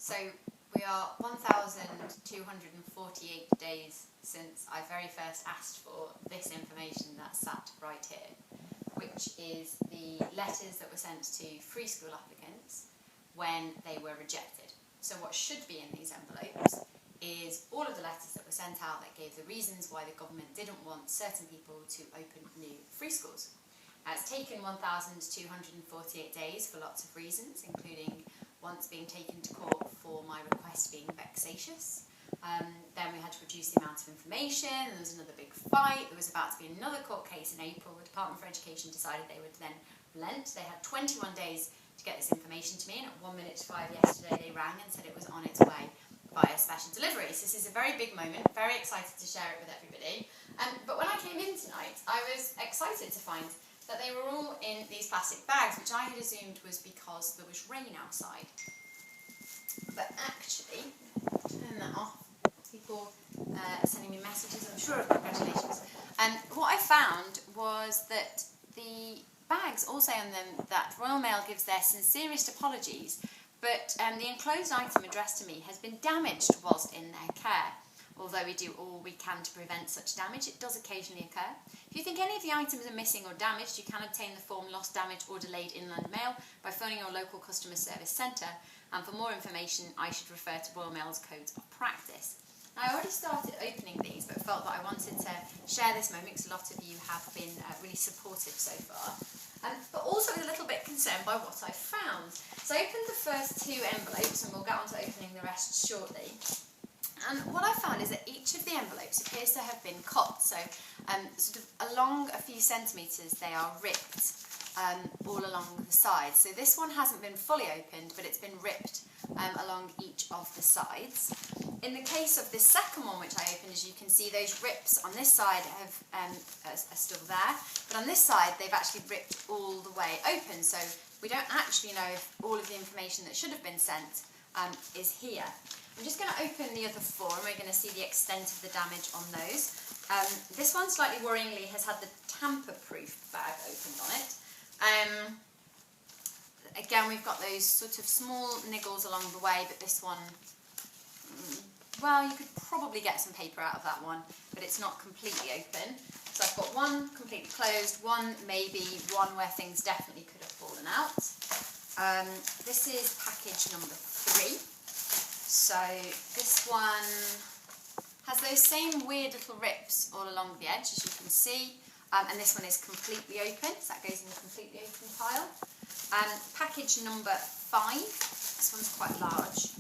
So we are 1,248 days since I very first asked for this information that's sat right here, which is the letters that were sent to free school applicants when they were rejected. So what should be in these envelopes is all of the letters that were sent out that gave the reasons why the government didn't want certain people to open new free schools. It's taken 1,248 days for lots of reasons, including once being taken to court for my request being vexatious. Then we had to produce the amount of information, there was another big fight, there was about to be another court case in April. The Department for Education decided they would then relent. They had 21 days to get this information to me, and at 1 minute to 5 yesterday they rang and said it was on its way via special delivery. So this is a very big moment, very excited to share it with everybody. But when I came in tonight, I was excited to find that they were all in these plastic bags, which I had assumed was because there was rain outside. But actually, turn that off, people sending me messages, I'm sure of congratulations. What I found was that the bags all say on them that Royal Mail gives their sincerest apologies, but the enclosed item addressed to me has been damaged whilst in their care. Although we do all we can to prevent such damage, it does occasionally occur. If you think any of the items are missing or damaged, you can obtain the form Lost, Damaged or Delayed Inland Mail by phoning your local customer service centre, and for more information I should refer to Royal Mail's Codes of Practice. Now, I already started opening these, but felt that I wanted to share this moment because a lot of you have been really supportive so far, but also a little bit concerned by what I found. So I opened the first two envelopes and we'll get on to opening the rest shortly. And what I found is that each of the envelopes appears to have been cut, so sort of along a few centimetres they are ripped all along the sides. So this one hasn't been fully opened, but it's been ripped along each of the sides. In the case of this second one, which I opened, as you can see, those rips on this side are still there, but on this side they've actually ripped all the way open, so we don't actually know if all of the information that should have been sent is here. I'm just going to open the other four and we're going to see the extent of the damage on those. This one, slightly worryingly, has had the tamper-proof bag opened on it. Again, we've got those sort of small niggles along the way, but this one, well, you could probably get some paper out of that one, but it's not completely open. So I've got one completely closed, one maybe, one where things definitely could have fallen out. This is package number 3. So this one has those same weird little rips all along the edge, as you can see, and this one is completely open, so that goes in the completely open pile. Package number 5, this one's quite large,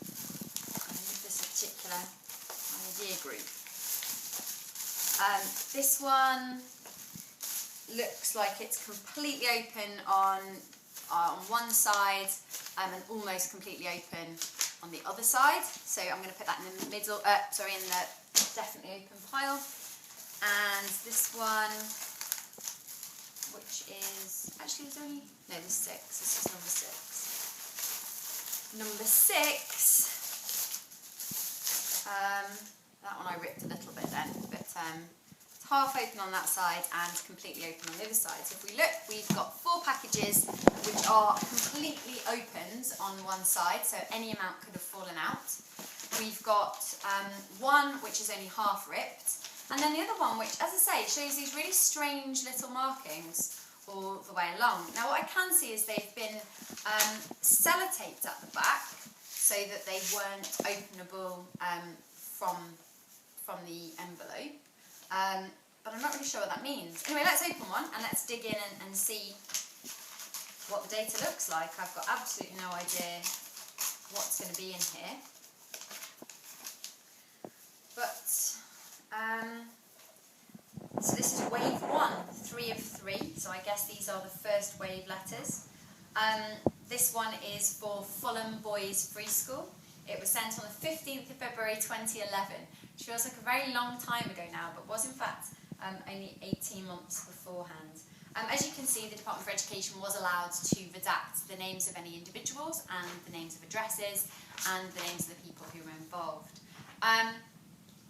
with this particular idea group. This one looks like it's completely open on one side and almost completely open on the other side, so I'm going to put that in the middle, in the definitely open pile. And this one, which is, actually there's only, no, there's 6, this is number 6. Number 6, that one I ripped a little bit then, but it's half open on that side and completely open on the other side. So if we look, we've got 4 packages which are completely opened on one side, so any amount could have fallen out. We've got one which is only half ripped, and then the other one which, as I say, shows these really strange little markings all the way along. Now what I can see is they've been sellotaped at the back so that they weren't openable from the envelope. But I'm not really sure what that means. Anyway, let's open one and let's dig in and see what the data looks like. I've got absolutely no idea what's going to be in here. But, so this is wave 1, 3 of 3, so I guess these are the first wave letters. This one is for Fulham Boys Free School. It was sent on the 15th of February 2011, which feels like a very long time ago now, but was in fact only 18 months beforehand. As you can see, the Department for Education was allowed to redact the names of any individuals and the names of addresses and the names of the people who were involved.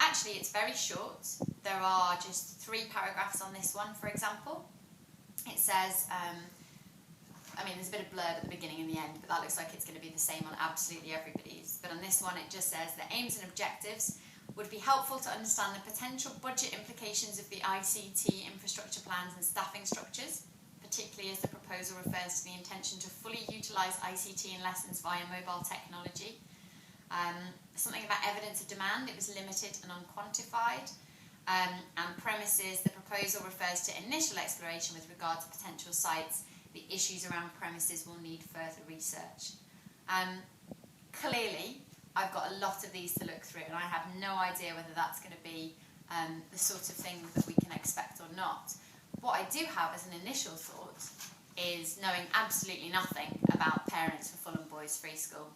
Actually, it's very short. There are just 3 paragraphs on this one, for example. It says, I mean, there's a bit of blurb at the beginning and the end, but that looks like it's going to be the same on absolutely everybody's. But on this one, it just says the aims and objectives would be helpful to understand the potential budget implications of the ICT infrastructure plans and staffing structures, particularly as the proposal refers to the intention to fully utilise ICT in lessons via mobile technology. Something about evidence of demand, it was limited and unquantified. And premises, the proposal refers to initial exploration with regard to potential sites. The issues around premises will need further research. Clearly, I've got a lot of these to look through, and I have no idea whether that's going to be the sort of thing that we can expect or not. What I do have as an initial thought is knowing absolutely nothing about parents for Fulham Boys Free School.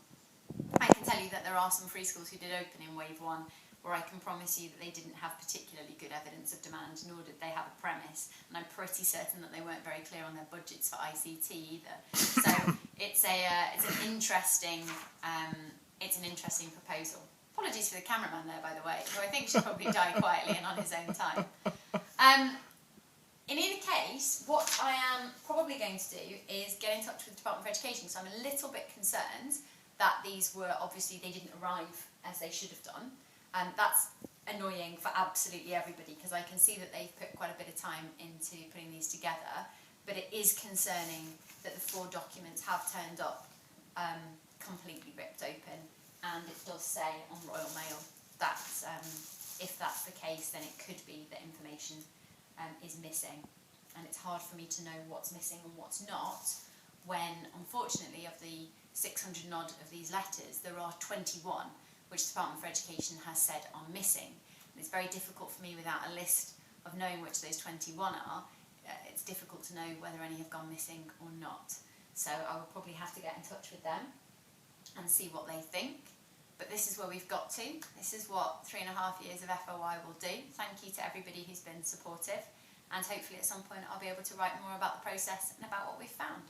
I can tell you that there are some free schools who did open in Wave 1 where I can promise you that they didn't have particularly good evidence of demand, nor did they have a premise, and I'm pretty certain that they weren't very clear on their budgets for ICT either. So it's an interesting proposal. Apologies for the cameraman there, by the way, who I think should probably die quietly and on his own time. In either case, what I am probably going to do is get in touch with the Department for Education, so I'm a little bit concerned that these were, obviously, they didn't arrive as they should have done. And that's annoying for absolutely everybody, because I can see that they've put quite a bit of time into putting these together, but it is concerning that the 4 documents have turned up completely ripped open, and it does say on Royal Mail that if that's the case, then it could be that information is missing, and it's hard for me to know what's missing and what's not when, unfortunately, of the 600 and odd of these letters, there are 21 which the Department for Education has said are missing. And it's very difficult for me without a list of knowing which those 21 are. It's difficult to know whether any have gone missing or not. So I will probably have to get in touch with them and see what they think. But this is where we've got to. This is what 3.5 years of FOI will do. Thank you to everybody who's been supportive. And hopefully at some point I'll be able to write more about the process and about what we've found.